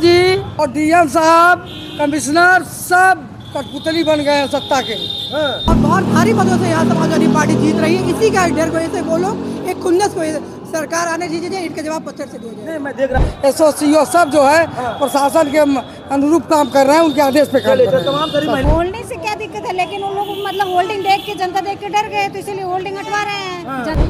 जी और डीएम साहब, कमिश्नर सब कठपुतली बन गए हैं सत्ता के। और बहुत भारी पदों से यहाँ समाजवादी पार्टी जीत रही है। इसी का डर वजह से वो लोग एक खुन्नस को सरकार आने दीजिए, इनके जवाब पत्थर से दिया जाए। मैं देख रहा हूँ एसओसीओ सब जो है प्रशासन के अनुरूप काम कर रहे हैं, उनके आदेश पे काम कर रहे हैं। होल्डिंग से क्या दिक्कत है, लेकिन उन लोग मतलब होल्डिंग देख के, जनता देख के डर गए, तो इसीलिए होल्डिंग हटवा रहे हैं।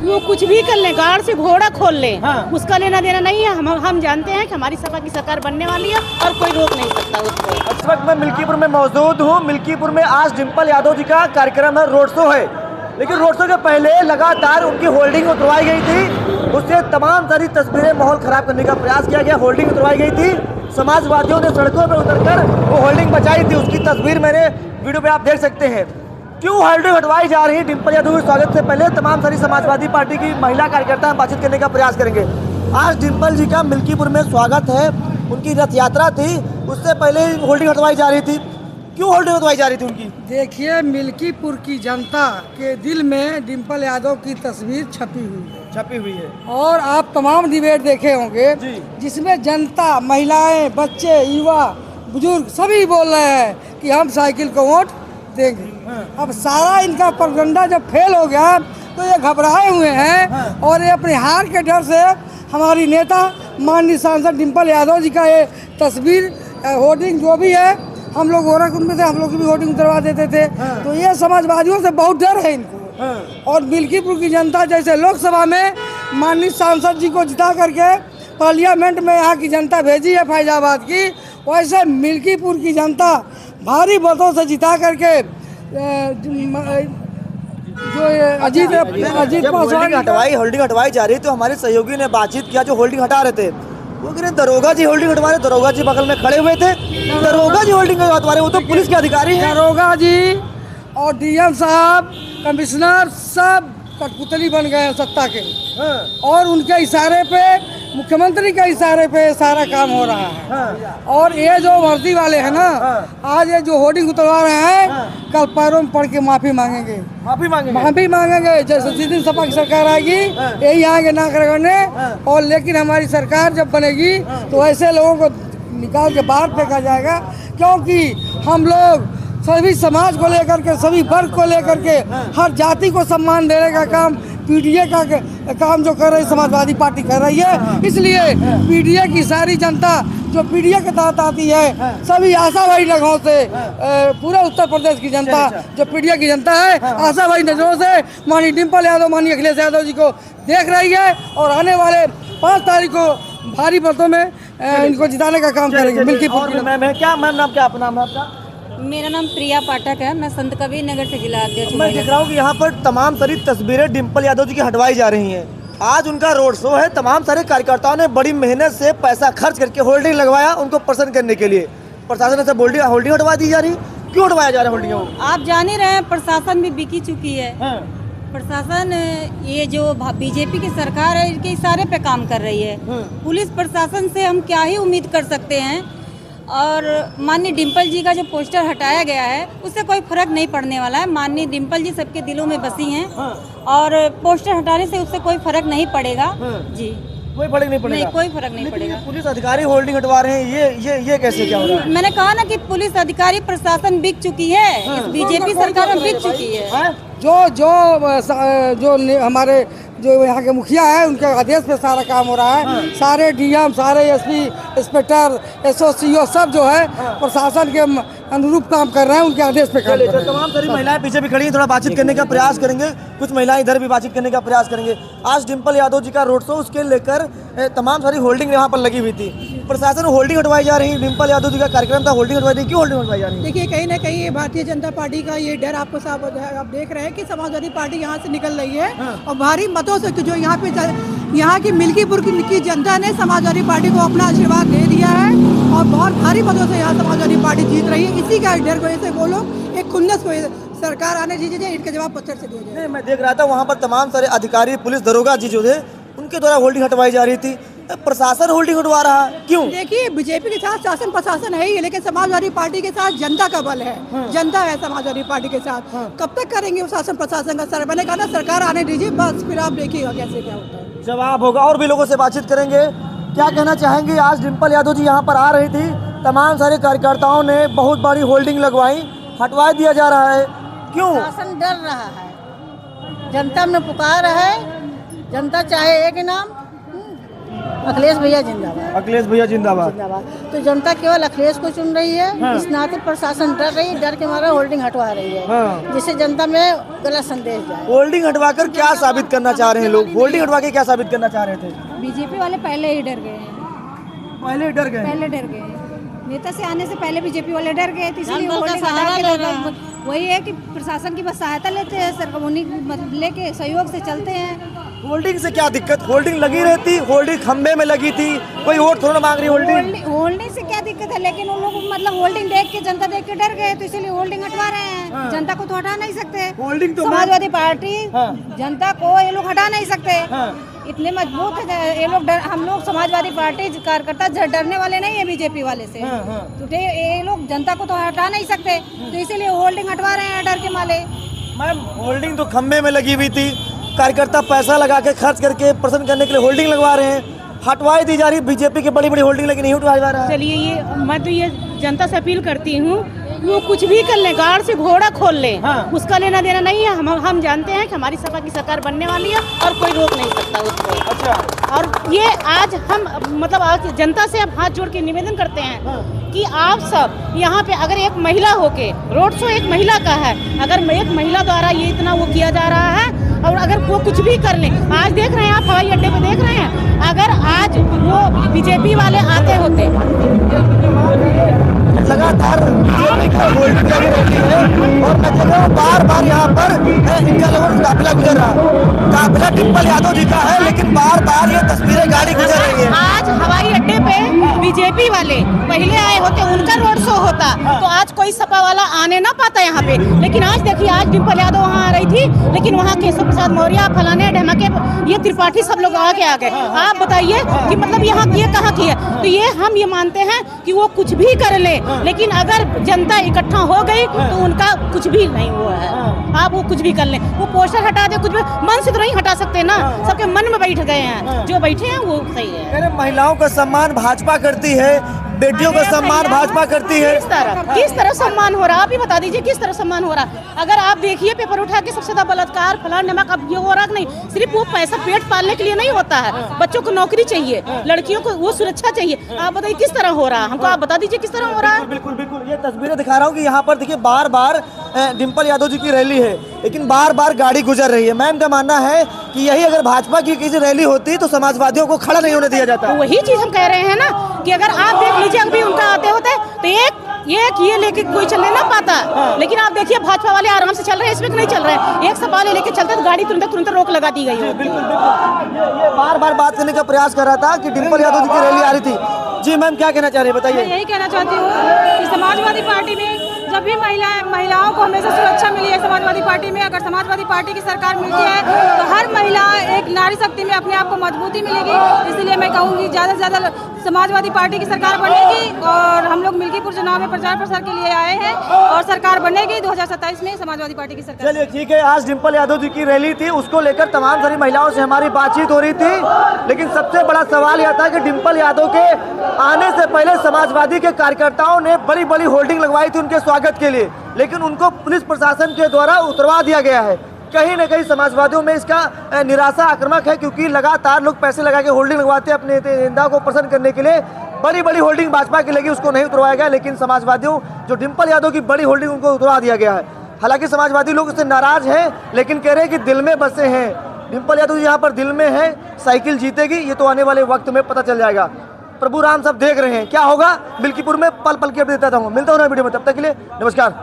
वो कुछ भी कर ले, गाड़ से घोड़ा खोल ले, उसका लेना देना नहीं है। हम जानते हैं कि हमारी सपा की सरकार बनने वाली है और कोई रोक नहीं सकता उसको। इस वक्त मैं मिल्कीपुर में मौजूद हूँ। मिल्कीपुर में आज डिम्पल यादव जी का कार्यक्रम है, रोड शो है, लेकिन रोड शो के पहले लगातार उनकी होल्डिंग उतरवाई गई थी। उससे तमाम सारी तस्वीरें माहौल खराब करने का प्रयास किया गया। होल्डिंग उतरवाई गई थी, समाजवादियों ने सड़कों पर उतरकर वो होल्डिंग बचाई थी। उसकी तस्वीर मैंने वीडियो पे आप देख सकते हैं। क्यों होल्डिंग हटवाई जा रही है डिम्पल यादव के स्वागत से पहले तमाम सारी समाजवादी पार्टी की महिला कार्यकर्ता बातचीत करने का प्रयास करेंगे। आज डिम्पल जी का मिल्कीपुर में स्वागत है, उनकी रथ यात्रा थी, उससे पहले होल्डिंग हटवाई जा रही थी। क्यों होल्डिंग हटवाई जा रही थी उनकी? देखिए, मिल्कीपुर की जनता के दिल में डिम्पल यादव की तस्वीर छपी हुई है और आप तमाम डिबेट देखे होंगे जिसमें जनता, महिलाएं, बच्चे, युवा, बुजुर्ग सभी बोल रहे हैं कि हम साइकिल को वोट देंगे। अब सारा इनका प्रोपेगेंडा जब फेल हो गया तो ये घबराए हुए हैं और ये अपने हार के डर से हमारी नेता माननीय सांसद डिम्पल यादव जी का ये तस्वीर होर्डिंग जो भी है, हम लोग गोरखपुर में थे, हम लोग की भी होर्डिंग उतरवा देते थे। तो ये समाजवादियों से बहुत डर है इनको। और मिल्कीपुर की जनता जैसे लोकसभा में माननीय सांसद जी को जिता करके पार्लियामेंट में यहाँ की जनता भेजी है फैजाबाद की, वैसे मिल्कीपुर की जनता भारी मतों से जिता करके जो अजीत होल्डिंग हटवाई जा रही तो हमारे सहयोगी ने बातचीत किया जो होल्डिंग हटा रहे थे। वो कह रहे दरोगा जी होल्डिंग हटवा रहे, दरोगा जी बगल में खड़े हुए थे, दरोगा जी होल्डिंग हटवा रहे, वो तो पुलिस के अधिकारी हैं। दरोगा जी और डीएम साहब, कमिश्नर सब कठपुतली बन गए हैं सत्ता के। और उनके इशारे पे, मुख्यमंत्री के इशारे पे सारा काम हो रहा है। और ये जो वर्दी वाले हैं ना, आज ये जो होर्डिंग उतरवा रहे हैं, कल पैरों में पड़ के माफी मांगेंगे। जैसे जिस दिन सपा की सरकार आएगी यही आएंगे नाक रगड़ने। और लेकिन हमारी सरकार जब बनेगी तो ऐसे लोगों को निकाल के बाहर फेंका जाएगा, क्योंकि हम लोग सभी समाज को लेकर के, सभी वर्ग को लेकर के, हर जाति को सम्मान देने का काम पीडीए का काम जो कर रही समाजवादी पार्टी कर रही है। इसलिए पीडीए की सारी जनता जो पीडीए के तहत आती है, सभी आशावादी नजरों से, पूरे उत्तर प्रदेश की जनता जो पीडीए की जनता है, आशावादी नजरों से माननीय डिम्पल यादव, माननीय अखिलेश यादव जी को देख रही है और आने वाले 5 तारीख को भारी मतों में इनको जिताने का काम करेंगे। मिल्कीपुर नाम क्या अपना नाम है आपका? मेरा नाम प्रिया पाठक है, मैं संत कबीर नगर से जिला अध्यक्ष। मैं देख रहा हूँ कि यहाँ पर तमाम सारी तस्वीरें डिम्पल यादव जी की हटवाई जा रही हैं। आज उनका रोड शो है, तमाम सारे कार्यकर्ताओं ने बड़ी मेहनत से पैसा खर्च करके होल्डिंग लगवाया उनको प्रसन्न करने के लिए। प्रशासन से होल्डिंग हटवा दी जा रही, क्यों हटवाया जा रहा है होल्डिंग? आप जान ही रहे हैं, प्रशासन भी बिकी चुकी है। प्रशासन, ये जो बीजेपी की सरकार है, इनके इशारे पे काम कर रही है। पुलिस प्रशासन से हम क्या ही उम्मीद कर सकते हैं। और माननीय डिम्पल जी का जो पोस्टर हटाया गया है उससे कोई फर्क नहीं पड़ने वाला है। माननीय डिम्पल जी सबके दिलों में बसी हैं और पोस्टर हटाने से उससे कोई फर्क नहीं पड़ेगा। जी, कोई फर्क नहीं पड़ेगा? नहीं, कोई फर्क नहीं पड़ेगा। पुलिस अधिकारी होल्डिंग हटवा रहे हैं, ये कैसे क्या हो रहा है? मैंने कहा ना कि पुलिस अधिकारी प्रशासन बिक चुकी है, इस बीजेपी सरकार में बिक चुकी है। जो हमारे जो यहाँ के मुखिया है उनके आदेश पे सारा काम हो रहा है। सारे डीएम, सारे एसपी, इंस्पेक्टर, एसओसीओ सब जो है प्रशासन के अनुरूप काम कर रहे हैं, उनके आदेश पे काम कर रहे हैं। तमाम सारी महिलाएं पीछे भी खड़ी हैं, थोड़ा बातचीत करने का प्रयास करेंगे। कुछ महिलाएं इधर भी बातचीत करने का प्रयास करेंगे। आज डिम्पल यादव जी का रोड शो, उसके लेकर तमाम सारी होल्डिंग यहाँ पर लगी हुई थी। प्रशासन होल्डिंग हटवाई जा रही है, डिम्पल यादव जी का कार्यक्रम था, होल्डिंग हटवाई, क्यों होल्डिंग हटवाई जा रही है? देखिए, कहीं ना कहीं ये भारतीय जनता पार्टी का ये डर आपको साफ आप देख रहे हैं कि समाजवादी पार्टी यहाँ से निकल रही है और भारी मतों से जो यहाँ की मिल्कीपुर की जनता ने समाजवादी पार्टी को अपना आशीर्वाद दे दिया है और बहुत भारी मतों से यहाँ समाजवादी पार्टी जीत रही है। इसी का डर वजह से वो लोग एक खुन्नस को सरकार आने दीजिए, इनके जवाब पत्थर से दिया जाए। मैं देख रहा था वहाँ पर तमाम सारे अधिकारी, पुलिस, दरोगा जी जो थे उनके द्वारा होल्डिंग हटवाई जा रही थी। प्रशासन होल्डिंग हटवा रहा, क्यों? देखिए, बीजेपी के साथ शासन प्रशासन है ही, लेकिन समाजवादी पार्टी के साथ जनता का बल है। जनता है समाजवादी पार्टी के साथ। कब तक करेंगे वो शासन प्रशासन का सर? मैंने कहा ना, सरकार आने दीजिए, बस फिर आप देखिएगा कैसे क्या होता है। जवाब होगा। और भी लोगों से बातचीत करेंगे। क्या कहना चाहेंगे? आज डिम्पल यादव जी यहाँ पर आ रही थी, तमाम सारे कार्यकर्ताओं ने बहुत बड़ी होल्डिंग लगवाई, हटवा दिया जा रहा है, क्यों? शासन डर रहा है, जनता में पुकार है, जनता चाहे एक नाम अखिलेश भैया जिंदाबाद। अखिलेश भैया जिंदाबाद। जिंदाबाद। तो जनता केवल अखिलेश को चुन रही है, इस नाते प्रशासन डर रही है, डर के मारे होल्डिंग हटवा रही है, जिससे जनता में गलत संदेश जाए। होल्डिंग हटवाकर क्या साबित करना चाह रहे हैं लोग? होल्डिंग हटवा के क्या साबित करना चाह रहे थे? बीजेपी वाले पहले ही डर गए हैं, पहले डर गए। पहले डर गए। नेता से आने से पहले बीजेपी वाले डर गए, तो इसलिए होल्डिंग हटा के वही है कि प्रशासन की बस सहायता लेते हैं, सरकार उन्हीं लेके सहयोग से चलते हैं। होल्डिंग से क्या दिक्कत? होल्डिंग लगी रहती, होल्डिंग खंबे में लगी थी, कोई वोट थोड़ा मांग रही होल्डिंग। होल्डिंग से क्या दिक्कत है, लेकिन उन लोग मतलब होल्डिंग देख के, जनता देख के डर गए, तो इसीलिए होल्डिंग हटवा रहे हैं। जनता को तो हटा नहीं सकते, होल्डिंग तो समाजवादी पार्टी जनता को ये लोग हटा नहीं सकते, इतने मजबूत है ये लोग। हम लोग समाजवादी पार्टी कार्यकर्ता डरने वाले नहीं है बीजेपी वाले से, तो ये लोग जनता को तो हटा नहीं सकते, तो इसीलिए होल्डिंग हटवा रहे हैं डर के मारे। मैम, होल्डिंग तो खंबे में लगी हुई थी, कार्यकर्ता पैसा लगा के खर्च करके प्रसन्न करने के लिए होल्डिंग लगवा रहे हैं, हटवाई दी जा रही बीजेपी की बड़ी बड़ी होल्डिंग, लेकिन नहीं हटवाई जा रहा है। चलिए, ये मैं तो ये जनता से अपील करती हूँ, वो कुछ भी कर ले, गाड़ से घोड़ा खोल ले, उसका लेना देना नहीं है। हम जानते हैं कि हमारी सपा की सरकार बनने वाली है और कोई रोक नहीं सकता उसको। अच्छा। और ये आज हम मतलब आज जनता से अब हाथ जोड़ के निवेदन करते हैं कि आप सब यहाँ पे अगर एक महिला होके, रोड शो एक महिला का है, अगर एक महिला द्वारा ये इतना वो किया जा रहा है, और अगर वो कुछ भी कर ले, आज देख रहे हैं आप हवाई अड्डे पे देख रहे हैं, अगर आज वो बीजेपी वाले आते होते, लगातार होल्डिंग लगी रहती है और मैं कह रहा हूँ बार बार यहाँ पर इनका लोगों का काफिला गुजर रहा है, काफिला डिम्पल यादव जी का है, लेकिन बार बार ये तस्वीरें गाड़ी गुजर रही है। आज हवाई अड्डे पे बीजेपी वाले पहले आए होते, उनका रोड शो होता, तो आज कोई सपा वाला आने ना पाता यहाँ पे, लेकिन आज देखिए, आज डिम्पल यादव वहाँ आ रही थी, लेकिन वहाँ केशव प्रसाद मौर्य, फलाने ढमाके, ये त्रिपाठी सब लोग आगे आ गए। आप बताइए कि मतलब यहाँ ये कहाँ की है? तो ये हम ये मानते हैं कि वो कुछ भी कर ले, लेकिन अगर जनता इकट्ठा हो गई तो उनका कुछ भी नहीं हुआ है। आप वो कुछ भी कर लें, वो पोस्टर हटा दे, कुछ भी मन से तो नहीं हटा सकते ना, सबके मन में बैठ गए हैं, जो बैठे हैं वो सही है। महिलाओं का सम्मान भाजपा करती है, बेटियों का सम्मान भाजपा करती है, किस तरह सम्मान हो रहा है? आप ही बता दीजिए किस तरह सम्मान हो रहा है? अगर आप देखिए पेपर उठा के सबसे ज्यादा बलात्कार, फलान नमक, अब ये हो रहा नहीं, सिर्फ वो पैसा पेट पालने के लिए नहीं होता है, बच्चों को नौकरी चाहिए, लड़कियों को वो सुरक्षा चाहिए। आप बताइए किस तरह हो रहा है? हमको आप बता दीजिए किस तरह हो रहा है। बिल्कुल बिल्कुल, ये तस्वीरें दिखा रहा हूँ कि यहाँ पर देखिए बार बार डिम्पल यादव जी की रैली है, लेकिन बार बार गाड़ी गुजर रही है। मैम का मानना है कि यही अगर भाजपा की किसी रैली होती तो समाजवादियों को खड़ा नहीं होने दिया जाता। तो वही चीज हम कह रहे हैं ना कि अगर आप देख लीजिए अभी उनका आते होते तो एक ये लेके कोई चलने ना पाता, लेकिन आप देखिए भाजपा वाले आराम से चल रहे हैं, इसमें नहीं चल रहे हैं, एक सपा लेके चलते तो गाड़ी तुरंत रोक लगा दी गई है। बिल्कुल बिल्कुल, ये बार बार बात करने का प्रयास कर रहा था कि डिम्पल यादव जी की रैली आ रही थी। जी मैम, क्या कहना चाह रही है, बताइए। मैं यही कहना चाहती हूँ कि समाजवादी पार्टी में जब भी महिलाओं को हमेशा सुरक्षा मिली है, समाजवादी पार्टी में अगर समाजवादी पार्टी की सरकार मिलती है तो हर महिला एक नारी शक्ति में अपने आप को मजबूती मिलेगी। इसलिए मैं कहूँगी ज़्यादा से ज़्यादा समाजवादी पार्टी की सरकार बनेगी, और हम लोग मिल्कीपुर चुनाव में प्रचार प्रसार के लिए आए हैं, और सरकार बनेगी 2027 में समाजवादी पार्टी की सरकार। चलिए ठीक है, आज डिम्पल यादव जी की रैली थी, उसको लेकर तमाम सारी महिलाओं से हमारी बातचीत हो रही थी, लेकिन सबसे बड़ा सवाल यह था कि डिम्पल यादव के आने से पहले समाजवादी के कार्यकर्ताओं ने बड़ी बड़ी होल्डिंग लगवाई थी उनके स्वागत के लिए, लेकिन उनको पुलिस प्रशासन के द्वारा उतरवा दिया गया है। कहीं न कहीं समाजवादियों में इसका निराशा आक्रामक है, क्योंकि लगातार लोग पैसे लगा के होल्डिंग लगवाते हैं अपने नेता को प्रसन्न करने के लिए। बड़ी बड़ी होल्डिंग भाजपा की लगी, उसको नहीं उतरवाया गया, लेकिन समाजवादियों जो डिम्पल यादव की बड़ी होल्डिंग उनको उतरवा दिया गया है। हालांकि समाजवादी लोग इससे नाराज हैं, लेकिन कह रहे हैं कि दिल में बसे हैं डिम्पल यादव यहाँ पर, दिल में है, साइकिल जीतेगी, ये तो आने वाले वक्त में पता चल जाएगा। प्रभु राम सब देख रहे हैं क्या होगा मिल्कीपुर में, पल पल के अपडेट देता हूँ। मिलता हूँ नई वीडियो में, तब तक के लिए नमस्कार।